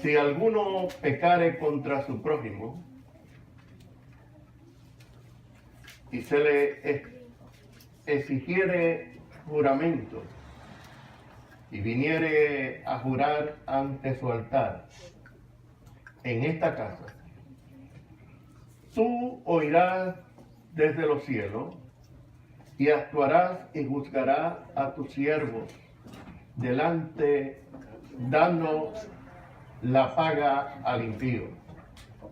Si alguno pecare contra su prójimo y se le exigiere juramento y viniere a jurar ante su altar en esta casa, tú oirás desde los cielos y actuarás y juzgarás a tus siervos delante, dando la paga al impío,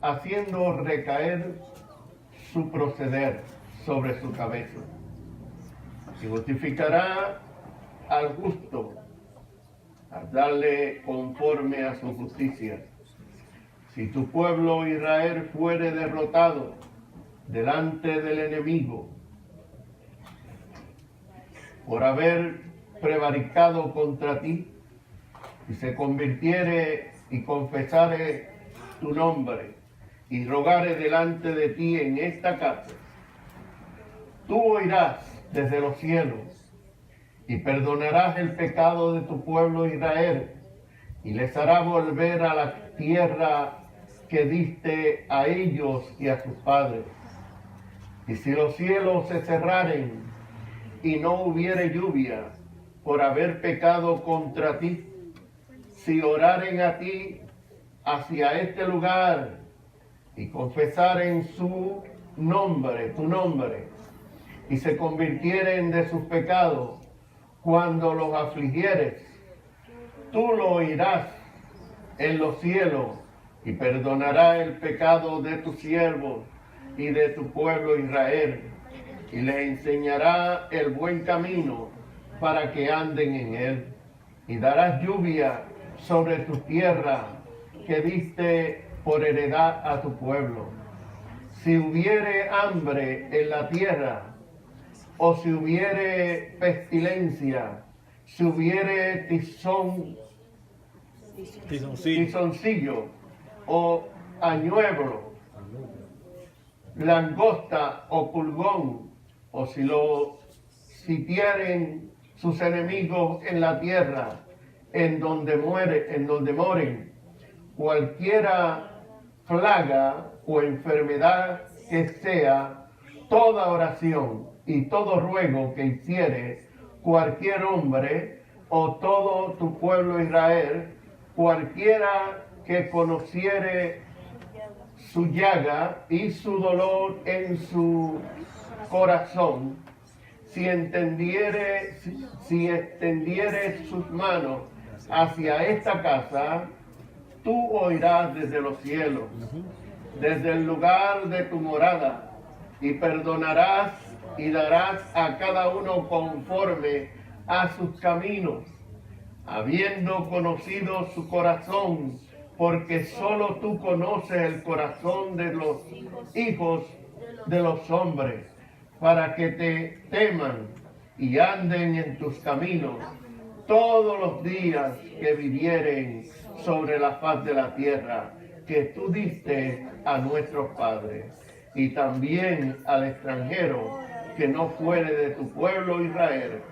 haciendo recaer su proceder sobre su cabeza, y justificará al justo, al darle conforme a su justicia. Si tu pueblo Israel fuere derrotado delante del enemigo por haber prevaricado contra ti, y se convirtiere y confesare tu nombre y rogare delante de ti en esta casa, tú oirás desde los cielos y perdonarás el pecado de tu pueblo Israel y les hará volver a la tierra que diste a ellos y a sus padres. Y si los cielos se cerraren y no hubiere lluvia por haber pecado contra ti, si oraren a ti hacia este lugar y confesaren su nombre, tu nombre, y se convirtieren de sus pecados cuando los afligieres, tú lo oirás en los cielos y perdonarás el pecado de tus siervos y de tu pueblo Israel, y les enseñará el buen camino para que anden en él, y darás lluvia sobre tu tierra que diste por heredad a tu pueblo. Si hubiere hambre en la tierra, o si hubiere pestilencia, si hubiere tizoncillo o añueblo, langosta o pulgón, o si lo sitiaren sus enemigos en la tierra, en donde moren, cualquiera plaga o enfermedad que sea, toda oración y todo ruego que hiciere cualquier hombre o todo tu pueblo Israel, cualquiera que conociere su llaga y su dolor en su corazón, si extendiere sus manos hacia esta casa, tú oirás desde los cielos, desde el lugar de tu morada, y perdonarás y darás a cada uno conforme a sus caminos, habiendo conocido su corazón, porque solo tú conoces el corazón de los hijos de los hombres, para que te teman y anden en tus caminos todos los días que vivieren sobre la faz de la tierra que tú diste a nuestros padres, y también al extranjero que no fuere de tu pueblo Israel,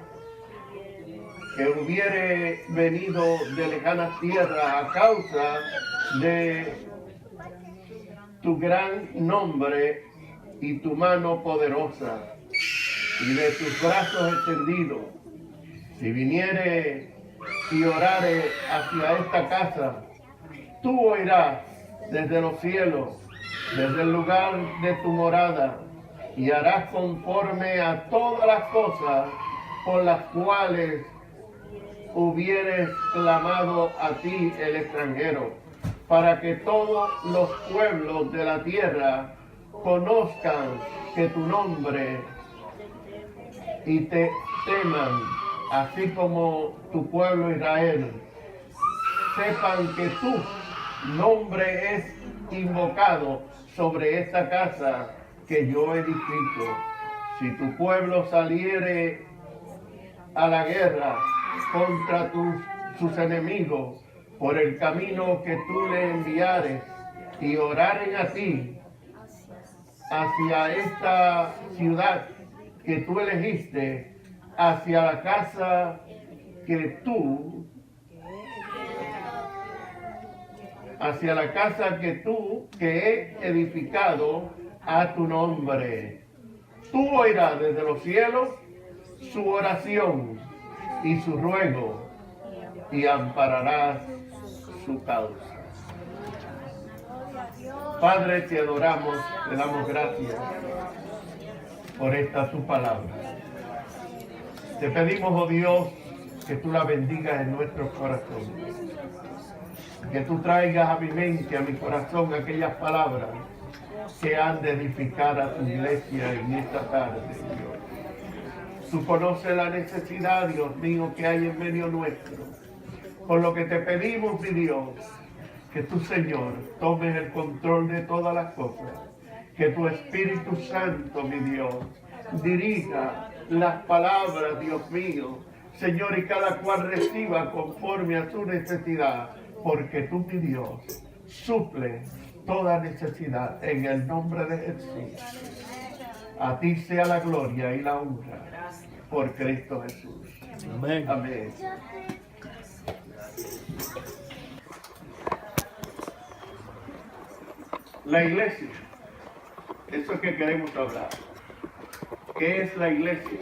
que hubiere venido de lejanas tierras a causa de tu gran nombre y tu mano poderosa y de tus brazos extendidos. Si viniere y orare hacia esta casa, tú oirás desde los cielos, desde el lugar de tu morada, y harás conforme a todas las cosas por las cuales hubieres clamado a ti el extranjero, para que todos los pueblos de la tierra conozcan que tu nombre y te teman, así como tu pueblo Israel. Sepan que tu nombre es invocado sobre esta casa que yo edifico. Si tu pueblo saliere a la guerra contra sus enemigos por el camino que tú le enviares, y oraren a ti hacia esta ciudad que tú elegiste, hacia la casa que tú hacia la casa que he edificado a tu nombre. Tú oirás desde los cielos su oración y su ruego, y ampararás su causa. Padre, te adoramos, te damos gracias por esta tu palabra. Te pedimos, oh Dios, que tú la bendigas en nuestros corazones. Que tú traigas a mi mente, a mi corazón, aquellas palabras que han de edificar a tu iglesia en esta tarde, Dios. Tú conoces la necesidad, Dios mío, que hay en medio nuestro. Por lo que te pedimos, mi Dios, que tú, Señor, tomes el control de todas las cosas. Que tu Espíritu Santo, mi Dios, dirija las palabras, Dios mío, Señor, y cada cual reciba conforme a su necesidad, porque tú, mi Dios, suple toda necesidad en el nombre de Jesús. A ti sea la gloria y la honra por Cristo Jesús. Amén. Amén. La iglesia, eso es que queremos hablar. ¿Qué es la iglesia?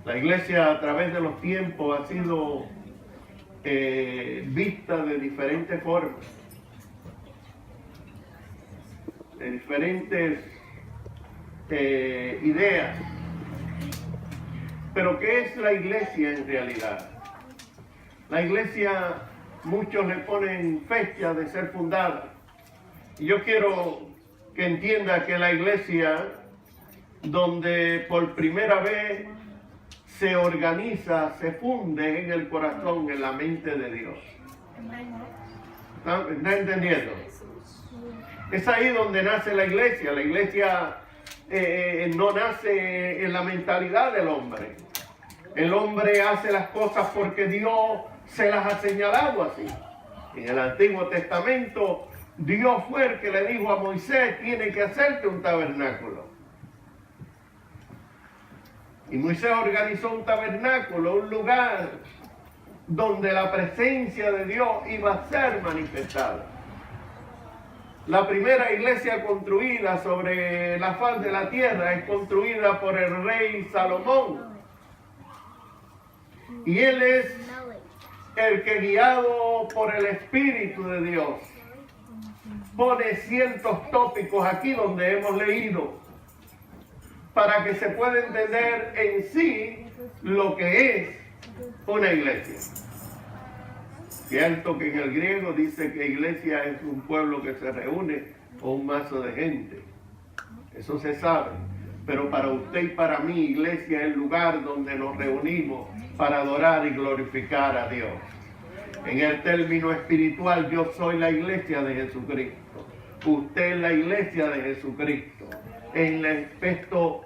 La iglesia a través de los tiempos ha sido vista de diferentes formas, de diferentes ideas. Pero ¿qué es la iglesia en realidad? La iglesia, muchos le ponen fecha de ser fundada. Y yo quiero que entienda que la iglesia, donde por primera vez se organiza, se funde en el corazón, en la mente de Dios. ¿Está entendiendo? Es ahí donde nace la iglesia. La iglesia no nace en la mentalidad del hombre. El hombre hace las cosas porque Dios se las ha señalado así. En el Antiguo Testamento, Dios fue el que le dijo a Moisés: tiene que hacerte un tabernáculo. Y Moisés organizó un tabernáculo, un lugar donde la presencia de Dios iba a ser manifestada. La primera iglesia construida sobre la faz de la tierra es construida por el rey Salomón. Y él es el que, guiado por el Espíritu de Dios, pone ciertos tópicos aquí donde hemos leído, para que se pueda entender en sí lo que es una iglesia. Cierto que en el griego dice que iglesia es un pueblo que se reúne o un mazo de gente. Eso se sabe. Pero para usted y para mí, iglesia es el lugar donde nos reunimos para adorar y glorificar a Dios. En el término espiritual, yo soy la iglesia de Jesucristo. Usted es la iglesia de Jesucristo. En el aspecto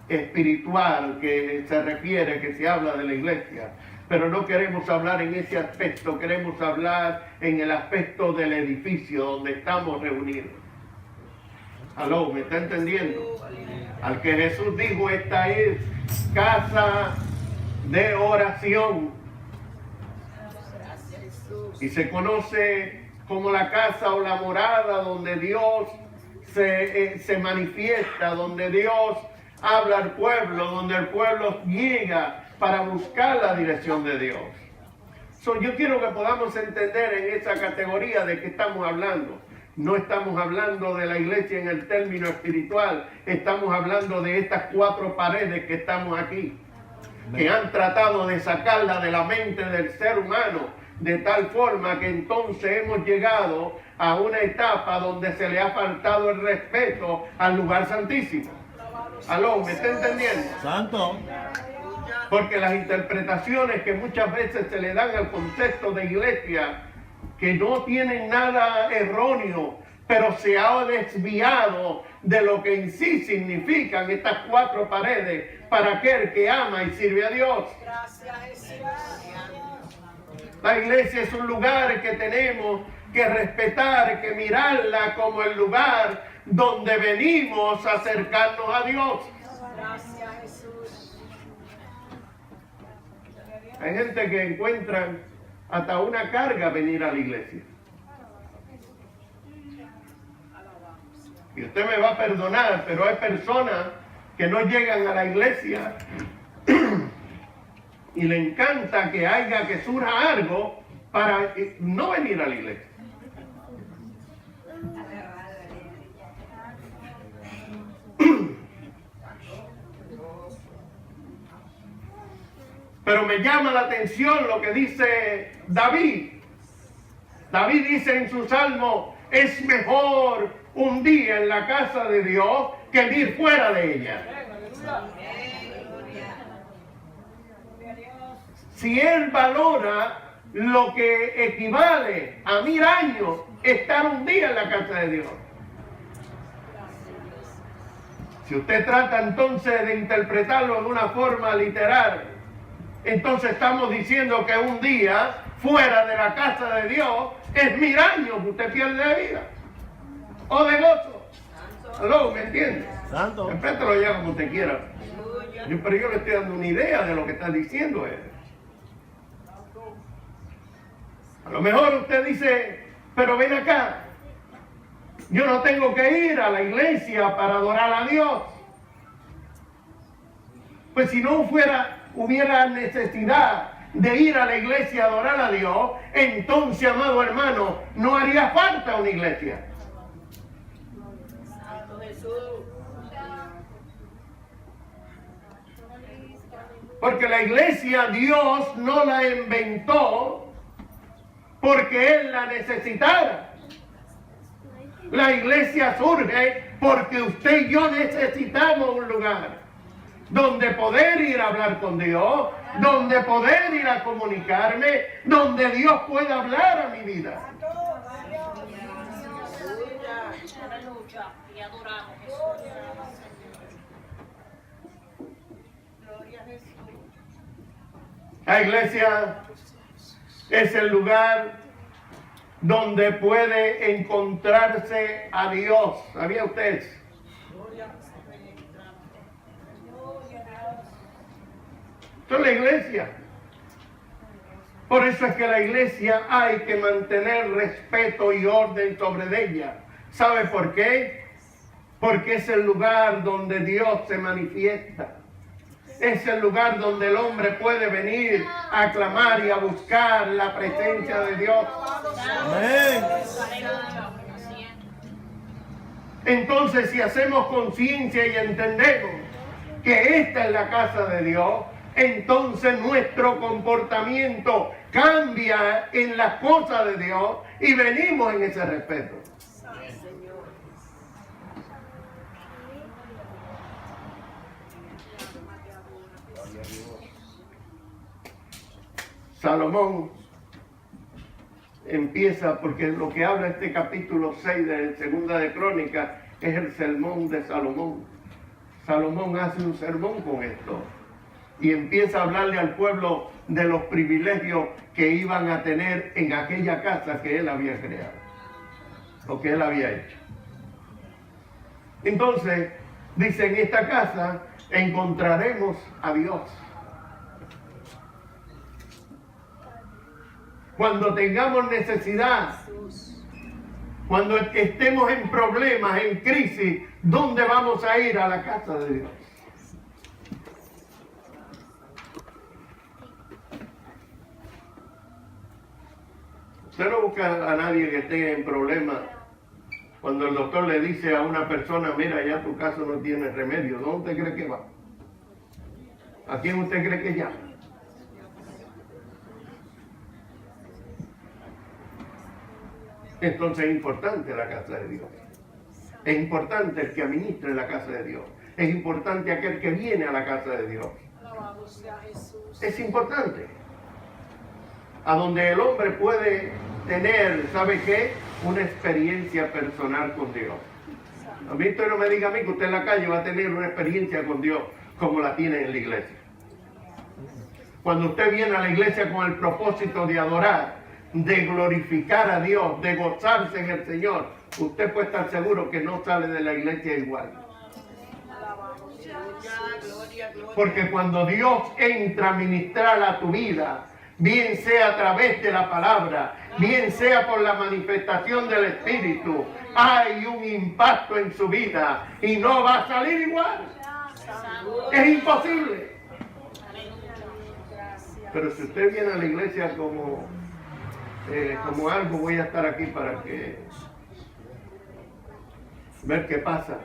espiritual que se refiere, que se habla de la iglesia. Pero no queremos hablar en ese aspecto, queremos hablar en el aspecto del edificio donde estamos reunidos. ¿Aló? ¿Me está entendiendo? Al que Jesús dijo: esta es casa de oración. Y se conoce como la casa o la morada donde Dios se manifiesta, donde Dios habla al pueblo, donde el pueblo llega para buscar la dirección de Dios. Yo quiero que podamos entender en esa categoría de que estamos hablando. No estamos hablando de la iglesia en el término espiritual, estamos hablando de estas cuatro paredes que estamos aquí, que han tratado de sacarla de la mente del ser humano, de tal forma que entonces hemos llegado a una etapa donde se le ha faltado el respeto al lugar santísimo. ¿Aló? ¿Me está entendiendo? Santo. Porque las interpretaciones que muchas veces se le dan al concepto de iglesia, que no tienen nada erróneo, pero se ha desviado de lo que en sí significan estas cuatro paredes para aquel que ama y sirve a Dios. La iglesia es un lugar que tenemos que respetar, que mirarla como el lugar donde venimos a acercarnos a Dios. Hay gente que encuentran hasta una carga venir a la iglesia. Y usted me va a perdonar, pero hay personas que no llegan a la iglesia y le encanta que haya que surja algo para no venir a la iglesia. Pero me llama la atención lo que dice David. David dice en su salmo: es mejor un día en la casa de Dios que vivir fuera de ella. Si él valora lo que equivale a 1000 años estar un día en la casa de Dios. Si usted trata entonces de interpretarlo de una forma literal, entonces estamos diciendo que un día fuera de la casa de Dios es 1000 años que usted pierde de vida o de gozo. ¿Aló? ¿Me entiende? Santo. Después te lo llama como usted quiera. Pero yo le estoy dando una idea de lo que está diciendo él. A lo mejor usted dice: pero ven acá, yo no tengo que ir a la iglesia para adorar a Dios. Pues si no hubiera necesidad de ir a la iglesia a adorar a Dios, entonces, amado hermano, no haría falta una iglesia. Santo Jesús. Porque la iglesia Dios no la inventó porque Él la necesitara. La iglesia surge porque usted y yo necesitamos un lugar donde poder ir a hablar con Dios, donde poder ir a comunicarme, donde Dios pueda hablar a mi vida. Aleluya. Y adoramos Jesús. Gloria a Jesús. La iglesia es el lugar donde puede encontrarse a Dios. ¿Sabía usted? Esto es la iglesia. Por eso es que la iglesia hay que mantener respeto y orden sobre ella. ¿Sabe por qué? Porque es el lugar donde Dios se manifiesta. Es el lugar donde el hombre puede venir a clamar y a buscar la presencia de Dios. Amén. Entonces, si hacemos conciencia y entendemos que esta es la casa de Dios, entonces nuestro comportamiento cambia en las cosas de Dios y venimos en ese respeto. Salomón empieza, porque lo que habla este capítulo 6 de Segunda de Crónicas es el sermón de Salomón. Salomón hace un sermón con esto y empieza a hablarle al pueblo de los privilegios que iban a tener en aquella casa que él había creado, o que él había hecho. Entonces, dice: en esta casa encontraremos a Dios. Cuando tengamos necesidad, cuando estemos en problemas, en crisis, ¿dónde vamos a ir? A la casa de Dios. Usted no busca a nadie que esté en problemas. Cuando el doctor le dice a una persona: mira, ya tu caso no tiene remedio, ¿dónde usted cree que va? ¿A quién usted cree que llama? Entonces es importante la casa de Dios. Es importante el que administre la casa de Dios. Es importante aquel que viene a la casa de Dios. Es importante. A donde el hombre puede tener, ¿sabe qué? Una experiencia personal con Dios. A mí usted no me diga a mí que usted en la calle va a tener una experiencia con Dios como la tiene en la iglesia. Cuando usted viene a la iglesia con el propósito de adorar, de glorificar a Dios, de gozarse en el Señor, usted puede estar seguro que no sale de la iglesia igual. Porque cuando Dios entra a ministrar a tu vida, bien sea a través de la palabra, bien sea por la manifestación del Espíritu, hay un impacto en su vida y no va a salir igual. Es imposible. Pero si usted viene a la iglesia como algo, voy a estar aquí para que ver qué pasa.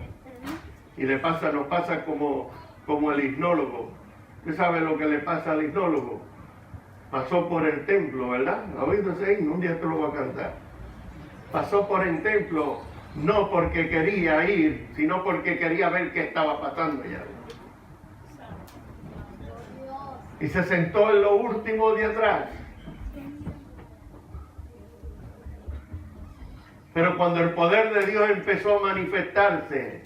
Y nos pasa como el hipnólogo. ¿Usted sabe lo que le pasa al hipnólogo? Pasó por el templo, ¿verdad? ¿Ha oído ese himno? Un día te lo voy a cantar. Pasó por el templo no porque quería ir, sino porque quería ver qué estaba pasando allá. Y se sentó en lo último de atrás. Pero cuando el poder de Dios empezó a manifestarse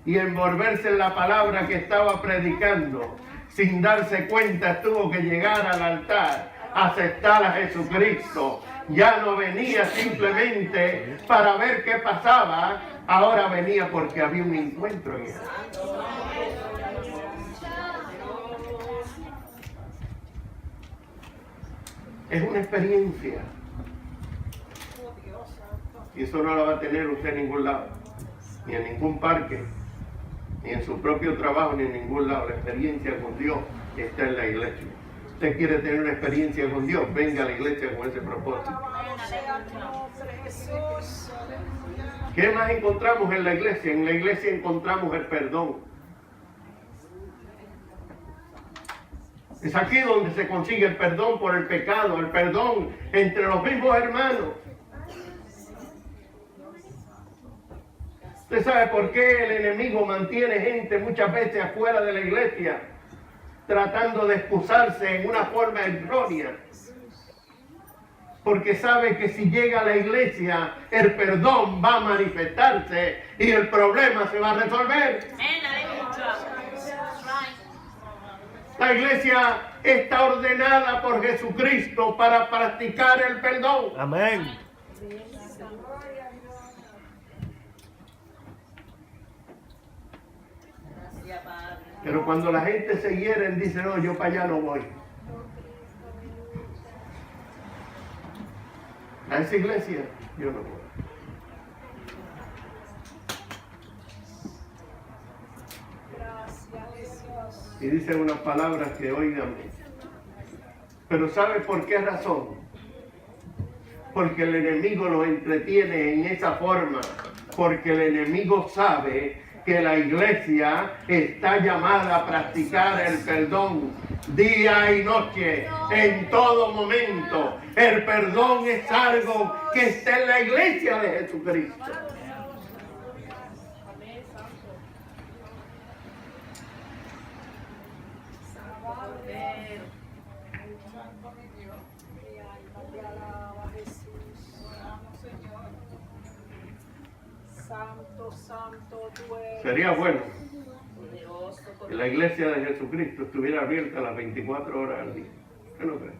y envolverse en la palabra que estaba predicando, sin darse cuenta tuvo que llegar al altar, aceptar a Jesucristo. Ya no venía simplemente para ver qué pasaba, ahora venía porque había un encuentro en él. Es una experiencia. Y eso no lo va a tener usted en ningún lado, ni en ningún parque, ni en su propio trabajo, ni en ningún lado. La experiencia con Dios está en la iglesia. Usted quiere tener una experiencia con Dios, venga a la iglesia con ese propósito. ¿Qué más encontramos en la iglesia? En la iglesia encontramos el perdón. Es aquí donde se consigue el perdón por el pecado, el perdón entre los mismos hermanos. ¿Usted sabe por qué el enemigo mantiene gente muchas veces afuera de la iglesia, tratando de excusarse en una forma errónea? Porque sabe que si llega a la iglesia, el perdón va a manifestarse y el problema se va a resolver. La iglesia está ordenada por Jesucristo para practicar el perdón. Amén. Pero cuando la gente se hiere, dice, no, yo para allá no voy. A esa iglesia, yo no voy. Y dice unas palabras que oigan. Pero ¿sabe por qué razón? Porque el enemigo los entretiene en esa forma. Porque el enemigo sabe que la iglesia está llamada a practicar el perdón día y noche, en todo momento. El perdón es algo que está en la iglesia de Jesucristo. Sería bueno que la iglesia de Jesucristo estuviera abierta las 24 horas al día. ¿Qué no cree?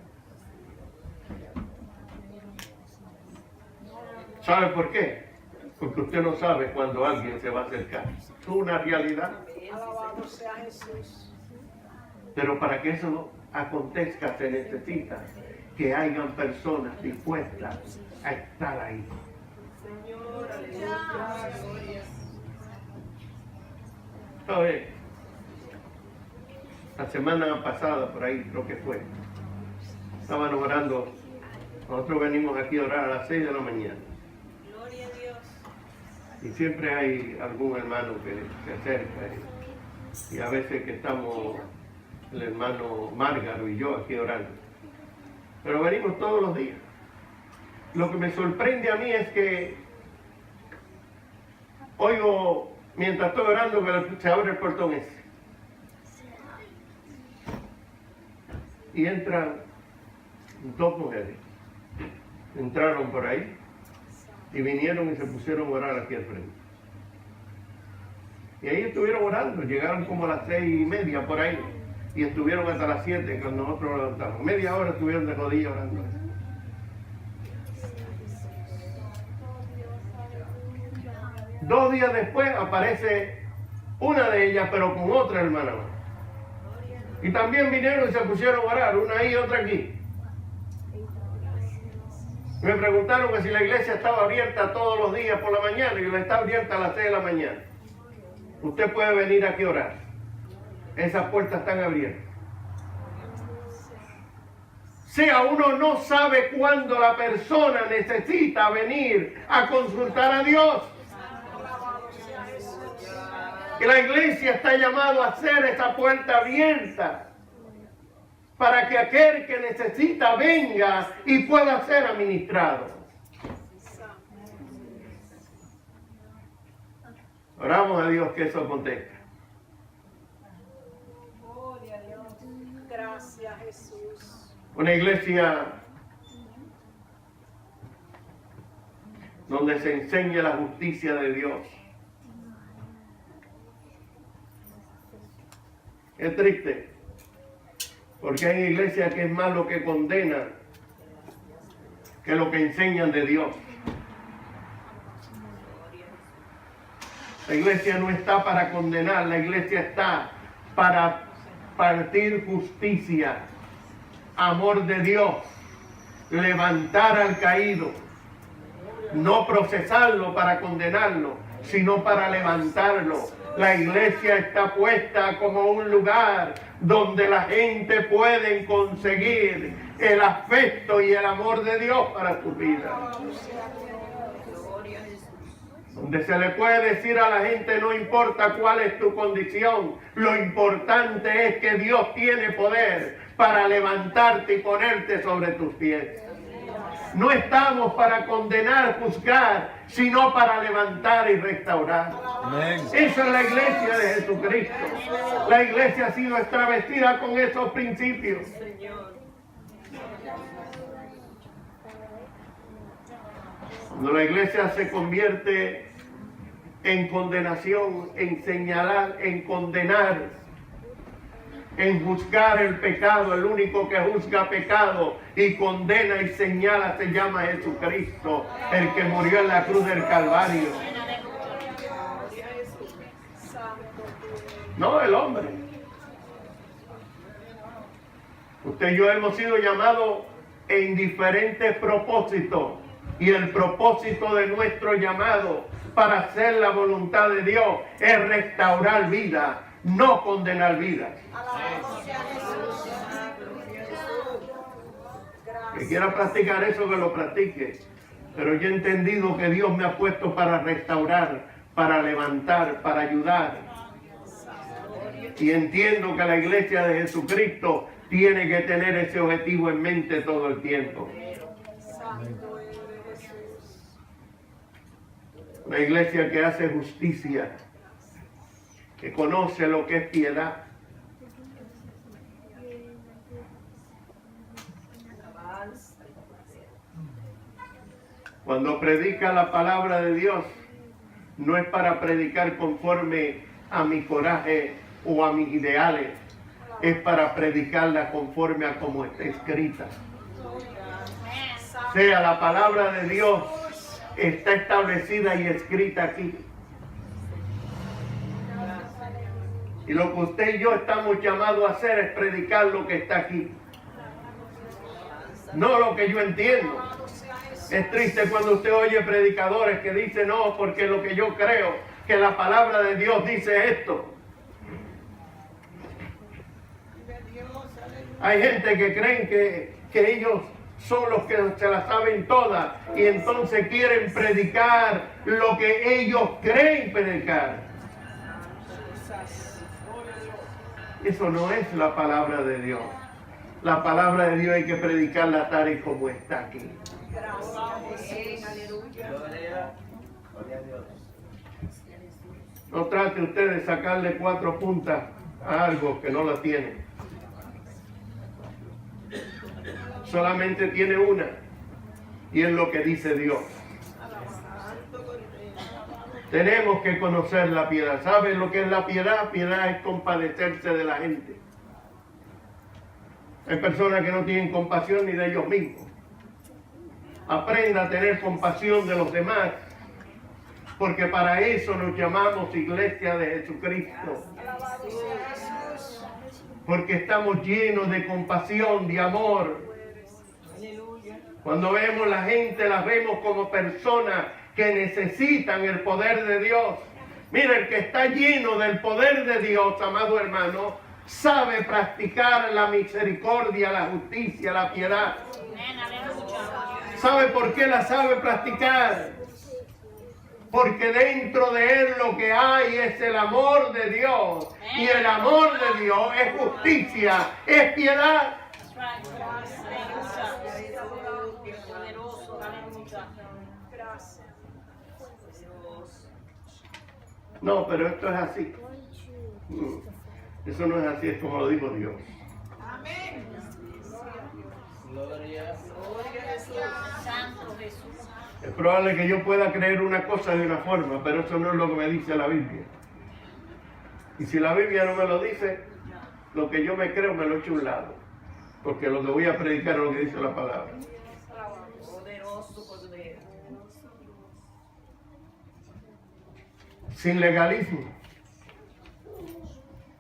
¿Sabe por qué? Porque usted no sabe cuándo alguien se va a acercar. Es una realidad. Alabado sea Jesús. Pero para que eso acontezca se necesita que hayan personas dispuestas a estar ahí. Señor, aleluya. ¿Sabe? La semana pasada, por ahí creo que fue, estaban orando. Nosotros venimos aquí a orar a las 6 de la mañana. Gloria a Dios. Y siempre hay algún hermano que se acerca. Y a veces que estamos el hermano Márgaro y yo aquí orando. Pero venimos todos los días. Lo que me sorprende a mí es que oigo, mientras estoy orando, que se abre el portón ese. Y entran dos mujeres. Entraron por ahí y vinieron y se pusieron a orar aquí al frente. Y ahí estuvieron orando, llegaron como a las 6:30 por ahí y estuvieron hasta las 7 cuando nosotros nos levantamos. Media hora estuvieron de rodillas orando. 2 días después aparece una de ellas, pero con otra hermana más. Y también vinieron y se pusieron a orar, una ahí y otra aquí. Me preguntaron que si la iglesia estaba abierta todos los días por la mañana, y la está abierta a las 6 de la mañana. Usted puede venir aquí a orar. Esas puertas están abiertas. Sea uno no sabe cuándo la persona necesita venir a consultar a Dios. Y la iglesia está llamada a hacer esa puerta abierta para que aquel que necesita venga y pueda ser administrado. Oramos a Dios que eso acontezca. Gracias, Jesús. Una iglesia donde se enseña la justicia de Dios. Es triste, porque hay iglesias que es más lo que condenan que lo que enseñan de Dios. La iglesia no está para condenar, la iglesia está para partir justicia, amor de Dios, levantar al caído, no procesarlo para condenarlo, sino para levantarlo. La iglesia está puesta como un lugar donde la gente puede conseguir el afecto y el amor de Dios para su vida. Donde se le puede decir a la gente, no importa cuál es tu condición, lo importante es que Dios tiene poder para levantarte y ponerte sobre tus pies. No estamos para condenar, juzgar, sino para levantar y restaurar. Amén. Esa es la iglesia de Jesucristo. La iglesia ha sido travestida con esos principios. Cuando la iglesia se convierte en condenación, en señalar, en condenar, en juzgar el pecado, el único que juzga pecado y condena y señala se llama Jesucristo, el que murió en la cruz del Calvario. No el hombre. Usted y yo hemos sido llamados en diferentes propósitos, y el propósito de nuestro llamado para hacer la voluntad de Dios es restaurar vida, no condenar vidas. Que quiera practicar eso, que lo practique. Pero yo he entendido que Dios me ha puesto para restaurar, para levantar, para ayudar. Y entiendo que la iglesia de Jesucristo tiene que tener ese objetivo en mente todo el tiempo. Una iglesia que hace justicia, que conoce lo que es piedad. Cuando predica la palabra de Dios, no es para predicar conforme a mi coraje o a mis ideales, es para predicarla conforme a como está escrita. Sea la palabra de Dios está establecida y escrita aquí. Y lo que usted y yo estamos llamados a hacer es predicar lo que está aquí, no lo que yo entiendo. Es triste cuando usted oye predicadores que dicen, no, porque lo que yo creo, que la palabra de Dios dice esto. Hay gente que creen que ellos son los que se la saben todas y entonces quieren predicar lo que ellos creen predicar. Eso no es la palabra de Dios. La palabra de Dios hay que predicarla tal y como está aquí. No trate usted de sacarle 4 puntas a algo que no la tiene. Solamente tiene una, y es lo que dice Dios. Tenemos que conocer la piedad. ¿Saben lo que es la piedad? Piedad es compadecerse de la gente. Hay personas que no tienen compasión ni de ellos mismos. Aprenda a tener compasión de los demás, porque para eso nos llamamos Iglesia de Jesucristo. Porque estamos llenos de compasión, de amor. Cuando vemos la gente, las vemos como personas que necesitan el poder de Dios. Mira, el que está lleno del poder de Dios, amado hermano, sabe practicar la misericordia, la justicia, la piedad. ¿Sabe por qué la sabe practicar? Porque dentro de él lo que hay es el amor de Dios. Y el amor de Dios es justicia, es piedad. No, pero esto es así. Eso no es así, es como lo dijo Dios. Amén. Gloria. Santo Jesús. Es probable que yo pueda creer una cosa de una forma, pero eso no es lo que me dice la Biblia. Y si la Biblia no me lo dice, lo que yo me creo me lo echo a un lado. Porque lo que voy a predicar es lo que dice la palabra. Poderoso poder. Sin legalismo.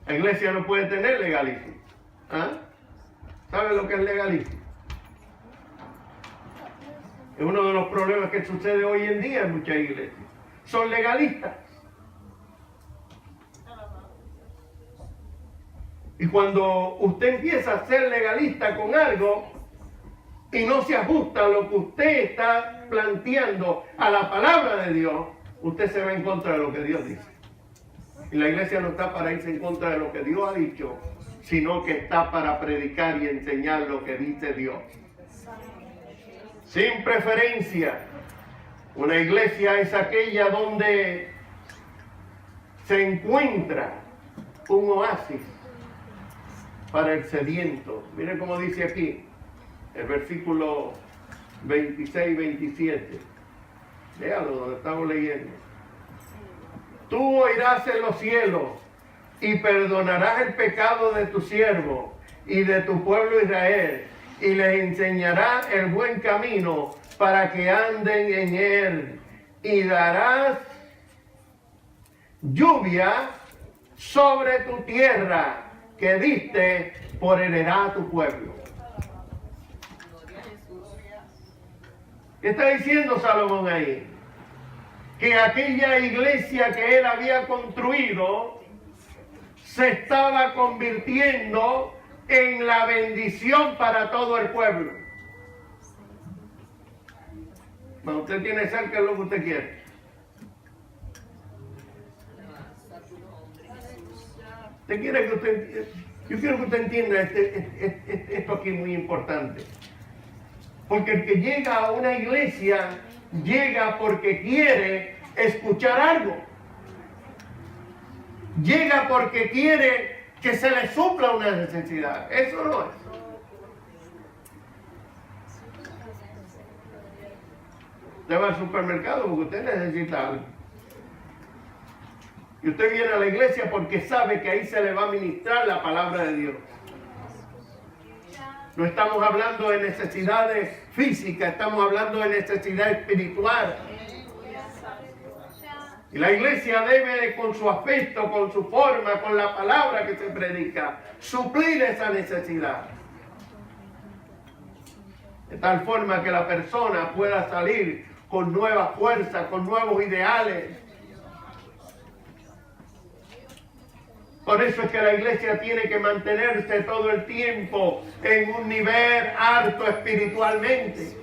La iglesia no puede tener legalismo. ¿Ah? ¿Sabe lo que es legalismo? Es uno de los problemas que sucede hoy en día en muchas iglesias. Son legalistas. Y cuando usted empieza a ser legalista con algo y no se ajusta a lo que usted está planteando a la palabra de Dios, usted se va en contra de lo que Dios dice. Y la iglesia no está para irse en contra de lo que Dios ha dicho, sino que está para predicar y enseñar lo que dice Dios. Sin preferencia. Una iglesia es aquella donde se encuentra un oasis para el sediento. Miren cómo dice aquí, el versículo 26 y 27. Léalo donde estamos leyendo. Tú oirás en los cielos y perdonarás el pecado de tu siervo y de tu pueblo Israel, y les enseñarás el buen camino para que anden en él, y darás lluvia sobre tu tierra que diste por heredad a tu pueblo. ¿Qué está diciendo Salomón ahí? Que aquella iglesia que él había construido se estaba convirtiendo en la bendición para todo el pueblo. Cuando usted tiene cerca es lo que usted quiere. Usted quiere que usted, yo quiero que usted entienda esto aquí muy importante. Porque el que llega a una iglesia, llega porque quiere escuchar algo. Llega porque quiere que se le supla una necesidad. Eso no es. Usted va al supermercado porque usted necesita algo. Y usted viene a la iglesia porque sabe que ahí se le va a ministrar la palabra de Dios. No estamos hablando de necesidades físicas, estamos hablando de necesidad espiritual. Y la iglesia debe, con su aspecto, con su forma, con la palabra que se predica, suplir esa necesidad. De tal forma que la persona pueda salir con nuevas fuerzas, con nuevos ideales. Por eso es que la iglesia tiene que mantenerse todo el tiempo en un nivel alto espiritualmente.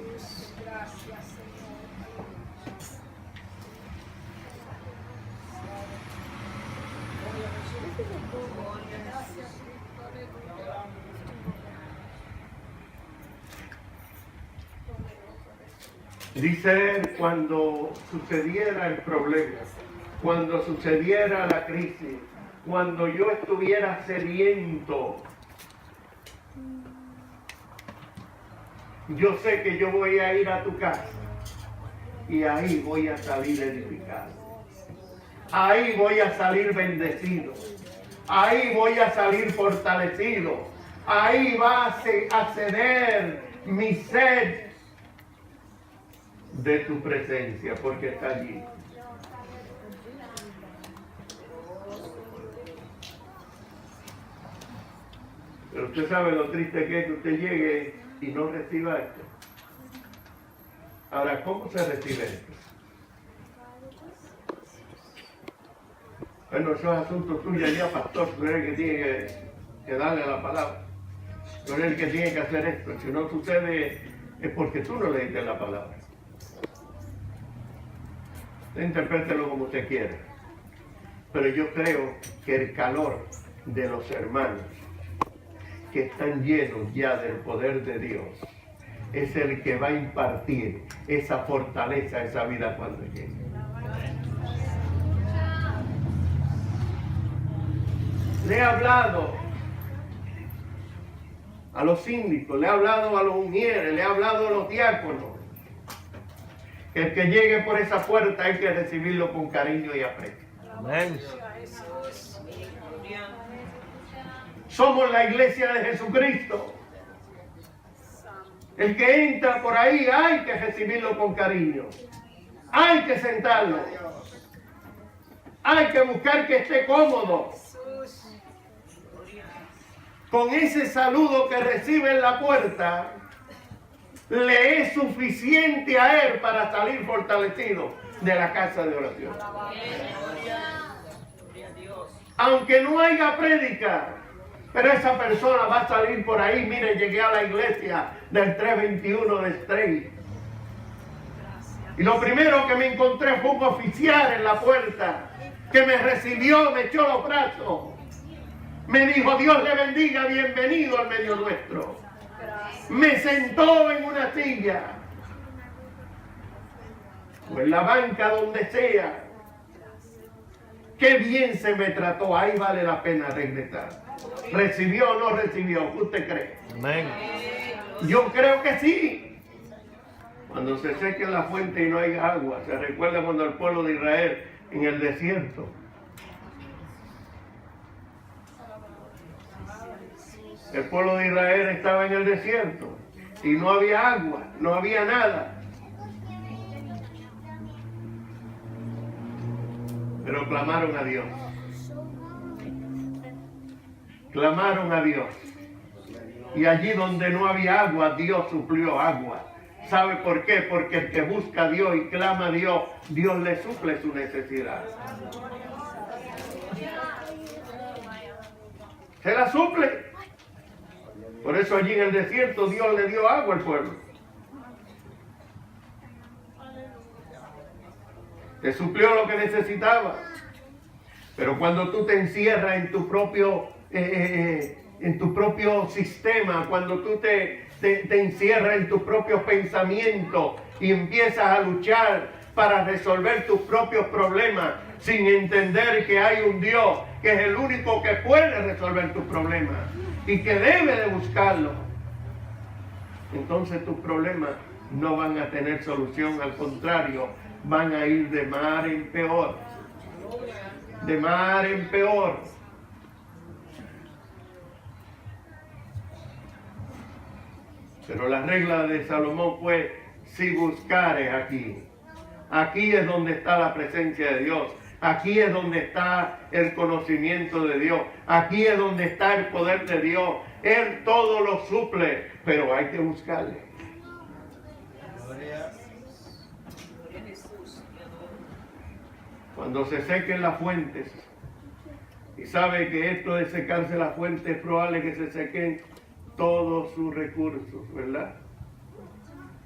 Dice él, cuando sucediera el problema, cuando sucediera la crisis, cuando yo estuviera sediento, yo sé que yo voy a ir a tu casa y ahí voy a salir edificado. Ahí voy a salir bendecido. Ahí voy a salir fortalecido. Ahí va a ceder mi sed de tu presencia, porque está allí. Pero usted sabe lo triste que es que usted llegue y no reciba esto. Ahora, ¿cómo se recibe esto? Bueno, eso es asunto tuyo ya, pastor. Tú eres el que tiene que darle la palabra. Tú eres el que tiene que hacer esto. Si no sucede, es porque tú no le diste la palabra. Usted interprételo como usted quiera. Pero yo creo que el calor de los hermanos que están llenos ya del poder de Dios es el que va a impartir esa fortaleza, esa vida cuando llegue. Le he hablado a los síndicos, le he hablado a los ungieres, le he hablado a los diáconos. Que el que llegue por esa puerta hay que recibirlo con cariño y aprecio. Amén. Somos la iglesia de Jesucristo. El que entra por ahí hay que recibirlo con cariño. Hay que sentarlo. Hay que buscar que esté cómodo. Con ese saludo que recibe en la puerta, le es suficiente a él para salir fortalecido de la casa de oración. Aunque no haya prédica, pero esa persona va a salir por ahí. Mire, llegué a la iglesia del 321 de Stray. Y lo primero que me encontré fue un oficial en la puerta que me recibió, me echó los brazos. Me dijo, Dios le bendiga, bienvenido al medio nuestro. Me sentó en una silla o en la banca, donde sea. Qué bien se me trató, ahí vale la pena regresar. ¿Recibió o no recibió? ¿Usted cree? Amén. Yo creo que sí. Cuando se seque la fuente y no hay agua, se recuerda cuando el pueblo de Israel en el desierto. El pueblo de Israel estaba en el desierto y no había agua, no había nada. Pero clamaron a Dios. Clamaron a Dios. Y allí donde no había agua, Dios suplió agua. ¿Sabe por qué? Porque el que busca a Dios y clama a Dios, Dios le suple su necesidad. Se la suple. Por eso allí en el desierto Dios le dio agua al pueblo. Te suplió lo que necesitaba. Pero cuando tú te encierras en tu propio sistema, cuando tú te encierras en tus propios pensamientos y empiezas a luchar para resolver tus propios problemas sin entender que hay un Dios que es el único que puede resolver tus problemas y que debe de buscarlo, entonces tus problemas no van a tener solución, al contrario, van a ir de mal en peor. De mal en peor. Pero la regla de Salomón fue, si buscares aquí. Aquí es donde está la presencia de Dios. Aquí es donde está el conocimiento de Dios. Aquí es donde está el poder de Dios. Él todo lo suple, pero hay que buscarle. Cuando se sequen las fuentes, y sabe que esto de secarse las fuentes es probable que se sequen todos sus recursos, ¿verdad?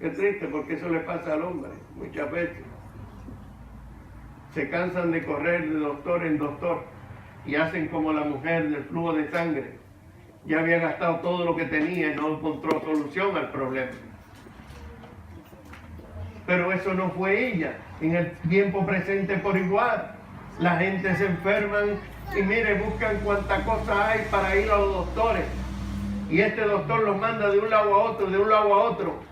Es triste porque eso le pasa al hombre muchas veces. Se cansan de correr de doctor en doctor y hacen como la mujer del flujo de sangre. Ya había gastado todo lo que tenía y no encontró solución al problema. Pero eso no fue ella. En el tiempo presente por igual. La gente se enferman y mire, buscan cuánta cosa hay para ir a los doctores. Y este doctor los manda de un lado a otro, de un lado a otro.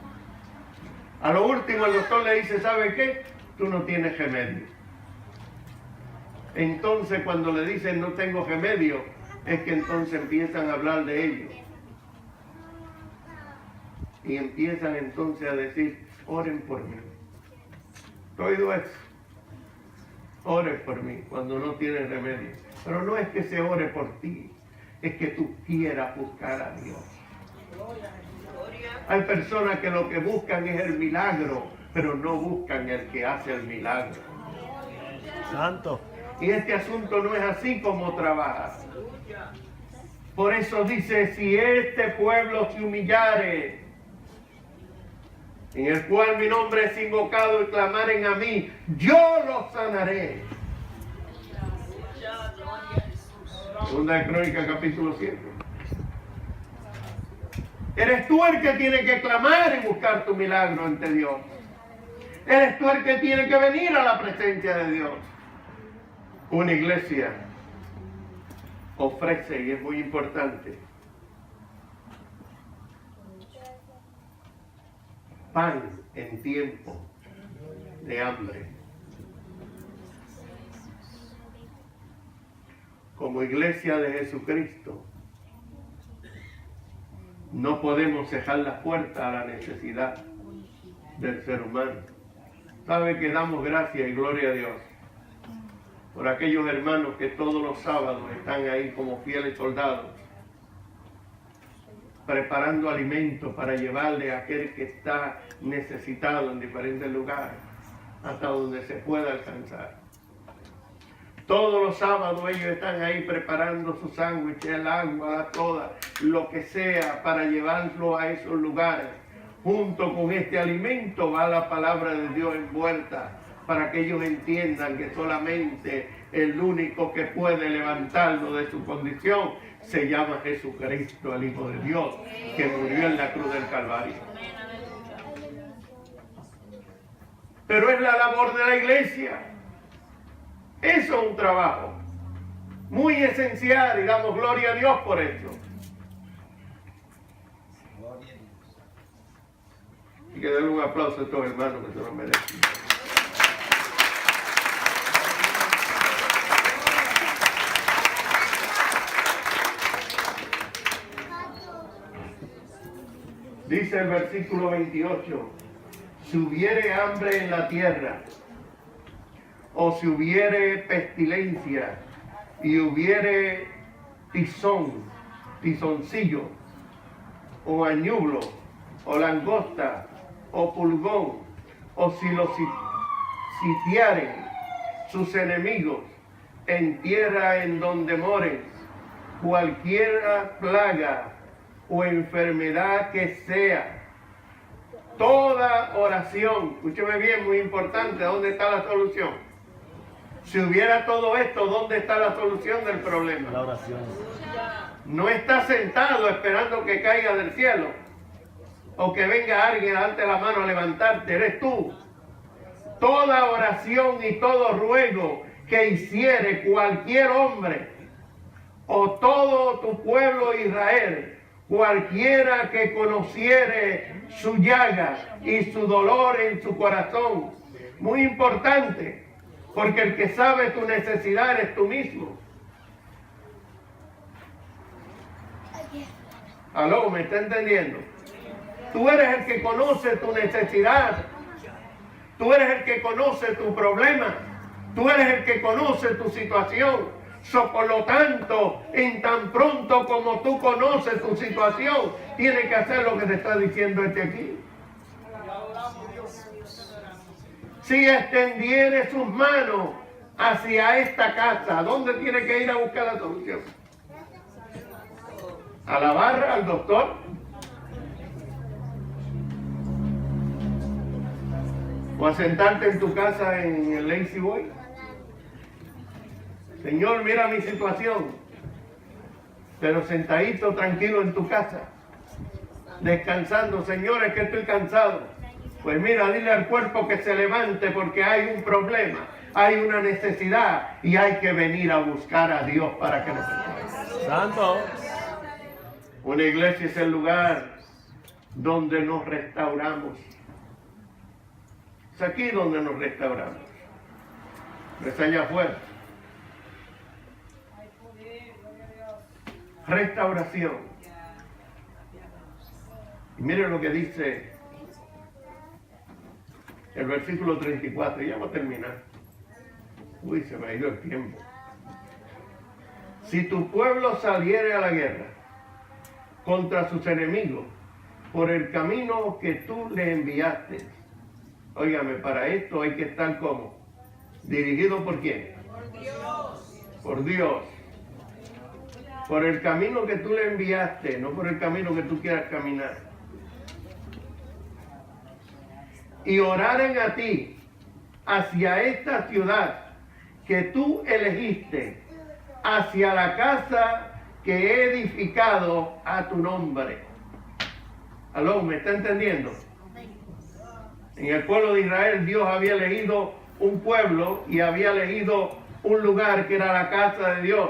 A lo último el doctor le dice, ¿sabe qué? Tú no tienes remedio. Entonces cuando le dicen no tengo remedio, es que entonces empiezan a hablar de ellos. Y empiezan entonces a decir, oren por mí. ¿Te oído eso? Oren por mí cuando no tienes remedio. Pero no es que se ore por ti, es que tú quieras buscar a Dios. Hay personas que lo que buscan es el milagro, pero no buscan el que hace el milagro. Santo. Y este asunto no es así como trabaja. Por eso dice, si este pueblo se humillare, en el cual mi nombre es invocado, y clamaren a mí, yo los sanaré. Segunda de Crónicas, capítulo 7. Eres tú el que tiene que clamar y buscar tu milagro ante Dios. Eres tú el que tiene que venir a la presencia de Dios. Una iglesia ofrece, y es muy importante, pan en tiempo de hambre. Como iglesia de Jesucristo, no podemos cejar las puertas a la necesidad del ser humano. Sabe que damos gracias y gloria a Dios por aquellos hermanos que todos los sábados están ahí como fieles soldados, preparando alimentos para llevarle a aquel que está necesitado en diferentes lugares, hasta donde se pueda alcanzar. Todos los sábados ellos están ahí preparando su sándwich, el agua, la soda, lo que sea, para llevarlo a esos lugares. Junto con este alimento va la palabra de Dios envuelta, para que ellos entiendan que solamente el único que puede levantarlo de su condición se llama Jesucristo, el Hijo de Dios, que murió en la cruz del Calvario. Pero es la labor de la iglesia. Eso es un trabajo muy esencial y damos gloria a Dios por eso. Y que denle un aplauso a estos hermanos que se lo merecen. Dice el versículo 28, si hubiere hambre en la tierra, o si hubiere pestilencia, y hubiere tizoncillo, o añublo, o langosta, o pulgón, o si los sitiaren sus enemigos en tierra en donde moren, cualquiera plaga o enfermedad que sea, toda oración, escúcheme bien, muy importante, ¿dónde está la solución? Si hubiera todo esto, ¿dónde está la solución del problema? La oración. No está sentado esperando que caiga del cielo, o que venga alguien a darte la mano a levantarte, eres tú. Toda oración y todo ruego que hiciere cualquier hombre, o todo tu pueblo Israel, cualquiera que conociere su llaga y su dolor en su corazón. Muy importante, porque el que sabe tu necesidad eres tú mismo. ¿Aló? ¿Me está entendiendo? Tú eres el que conoce tu necesidad. Tú eres el que conoce tu problema. Tú eres el que conoce tu situación. Por lo tanto, en tan pronto como tú conoces tu situación, tienes que hacer lo que te está diciendo este aquí. Si extendiere sus manos hacia esta casa, ¿dónde tiene que ir a buscar la solución? ¿A la barra, al doctor? ¿O a sentarte en tu casa en el Lazy Boy? Señor, mira mi situación, pero sentadito, tranquilo en tu casa, descansando. Señor, es que estoy cansado. Pues mira, dile al cuerpo que se levante porque hay un problema, hay una necesidad y hay que venir a buscar a Dios para que nos ayude. Santo. Una iglesia es el lugar donde nos restauramos. Es aquí donde nos restauramos. No es allá afuera. Restauración. Y miren lo que dice el versículo 34. Ya voy a terminar. Uy, se me ha ido el tiempo. Si tu pueblo saliere a la guerra contra sus enemigos por el camino que tú le enviaste, Óigame, para esto hay que estar como dirigido por quién. Por Dios. Por el camino que tú le enviaste, no por el camino que tú quieras caminar. Y oraren a ti hacia esta ciudad que tú elegiste, hacia la casa que he edificado a tu nombre. ¿Aló? ¿Me está entendiendo? En el pueblo de Israel Dios había elegido un pueblo y había elegido un lugar que era la casa de Dios.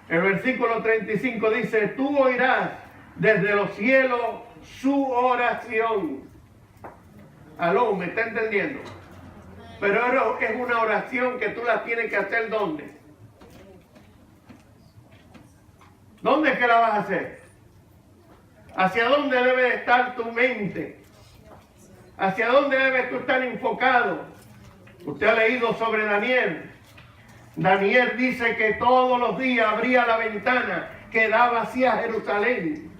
El versículo 35 dice, tú oirás desde los cielos su oración. Aló, ¿me está entendiendo? Pero es una oración que tú la tienes que hacer ¿dónde? ¿Dónde es que la vas a hacer? ¿Hacia dónde debe estar tu mente? ¿Hacia dónde debes tú estar enfocado? Usted ha leído sobre Daniel. Daniel dice que todos los días abría la ventana que daba hacia Jerusalén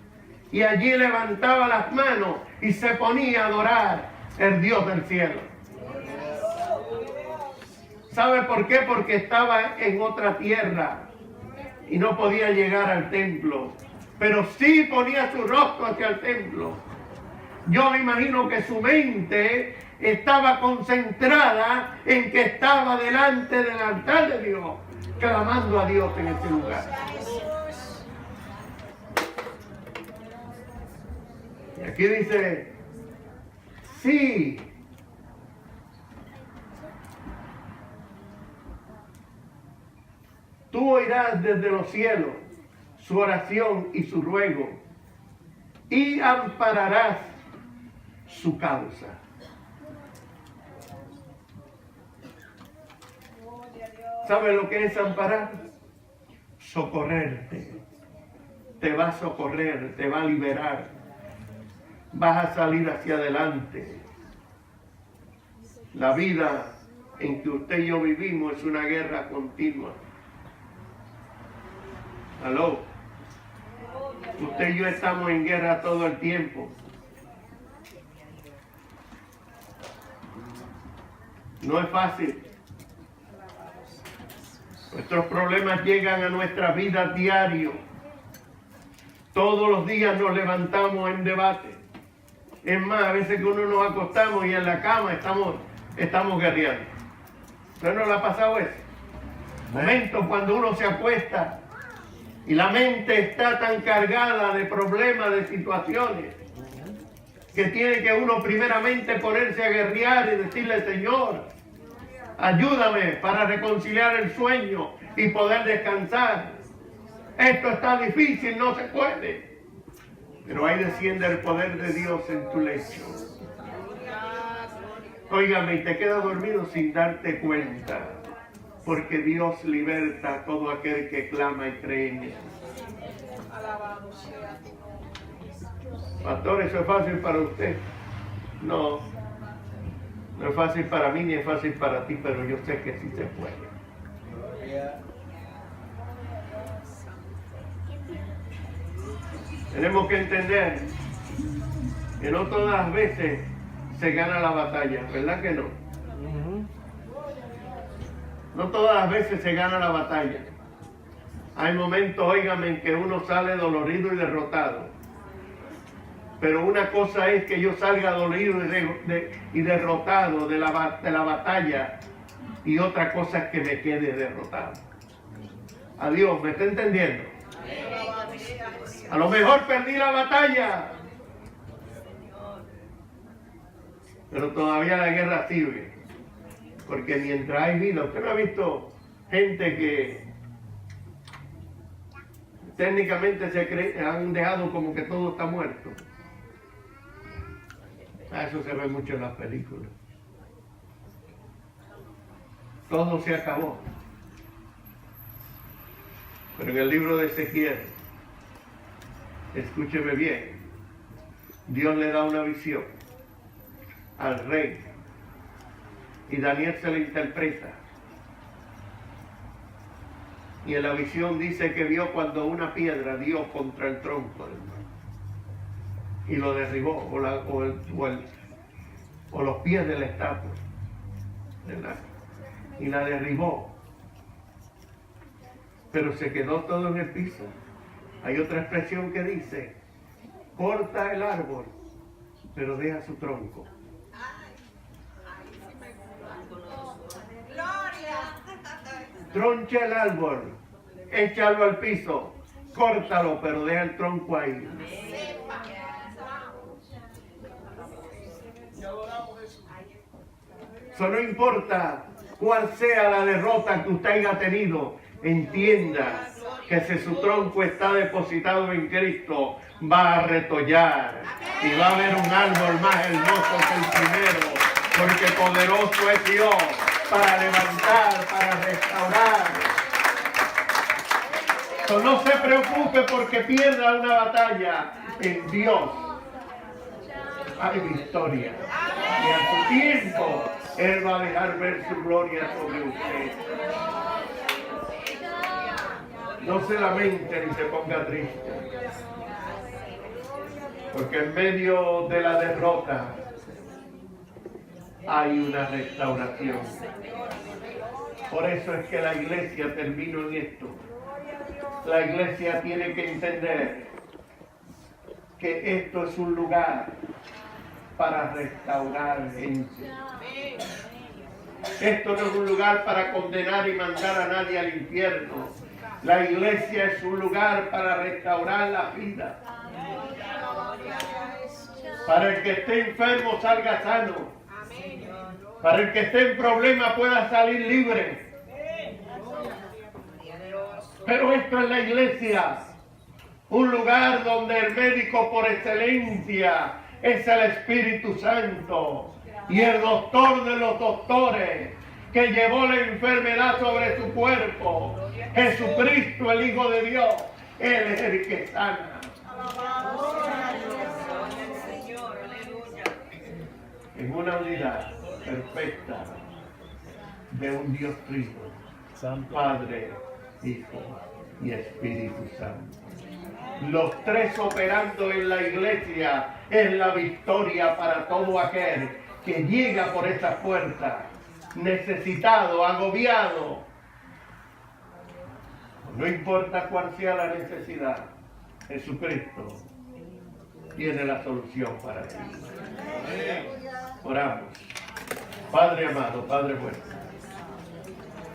y allí levantaba las manos y se ponía a adorar el Dios del cielo. ¿Sabe por qué? Porque estaba en otra tierra y no podía llegar al templo, pero sí ponía su rostro hacia el templo. Yo me imagino que su mente estaba concentrada en que estaba delante del altar de Dios, clamando a Dios en ese lugar. Y aquí dice, sí, tú oirás desde los cielos su oración y su ruego, y ampararás su causa. ¿Sabe lo que es amparar? Socorrerte. Te va a socorrer, te va a liberar. Vas a salir hacia adelante. La vida en que usted y yo vivimos es una guerra continua. ¿Aló? Usted y yo estamos en guerra todo el tiempo. No es fácil. Nuestros problemas llegan a nuestra vida diario. Todos los días nos levantamos en debate. Es más, a veces que uno nos acostamos y en la cama estamos guerreando. ¿Usted no le ha pasado eso? Momentos cuando uno se acuesta y la mente está tan cargada de problemas, de situaciones, que tiene que uno primeramente ponerse a guerrear y decirle, Señor, ayúdame para reconciliar el sueño y poder descansar. Esto está difícil, no se puede. Pero ahí desciende el poder de Dios en tu lecho. Óigame, y te quedas dormido sin darte cuenta. Porque Dios liberta a todo aquel que clama y cree en Él. Pastor, ¿eso es fácil para usted? No. No es fácil para mí ni es fácil para ti, pero yo sé que sí se puede. Tenemos que entender que no todas las veces se gana la batalla, ¿verdad que no? No todas las veces se gana la batalla. Hay momentos, óigame, en que uno sale dolorido y derrotado. Pero una cosa es que yo salga dolorido y derrotado de la batalla, y otra cosa es que me quede derrotado. Adiós, ¿me está entendiendo? A lo mejor perdí la batalla, pero todavía la guerra sigue. Porque mientras hay vida, usted no ha visto gente que técnicamente han dejado como que todo está muerto. Eso se ve mucho en las películas. Todo se acabó. Pero en el libro de Ezequiel, escúcheme bien, Dios le da una visión al rey y Daniel se la interpreta. Y en la visión dice que vio cuando una piedra dio contra el tronco y lo derribó, o los pies de la estatua, ¿verdad? Y la derribó, pero se quedó todo en el piso. Hay otra expresión que dice: corta el árbol, pero deja su tronco. Troncha el árbol, échalo al piso, córtalo, pero deja el tronco ahí. Eso no importa cuál sea la derrota que usted haya tenido, entienda que si su tronco está depositado en Cristo, va a retollar y va a haber un árbol más hermoso que el primero, porque poderoso es Dios para levantar, para restaurar. So, no se preocupe porque pierda una batalla. En Dios hay victoria. Y a su tiempo, Él va a dejar ver su gloria sobre usted. No se lamente ni se ponga triste. Porque en medio de la derrota hay una restauración. Por eso es que la iglesia terminó en esto. La iglesia tiene que entender que esto es un lugar para restaurar gente. Esto no es un lugar para condenar y mandar a nadie al infierno. La iglesia es un lugar para restaurar la vida. Para el que esté enfermo salga sano. Para el que esté en problema pueda salir libre. Pero esto es la iglesia. Un lugar donde el médico por excelencia es el Espíritu Santo. Y el doctor de los doctores, que llevó la enfermedad sobre su cuerpo, Jesucristo, el Hijo de Dios, Él es el que sana. En una unidad perfecta de un Dios Trino, Padre, Hijo y Espíritu Santo. Los tres operando en la iglesia es la victoria para todo aquel que llega por esa puerta, necesitado, agobiado. No importa cuál sea la necesidad, Jesucristo tiene la solución para ti. Oramos. Padre amado, Padre bueno,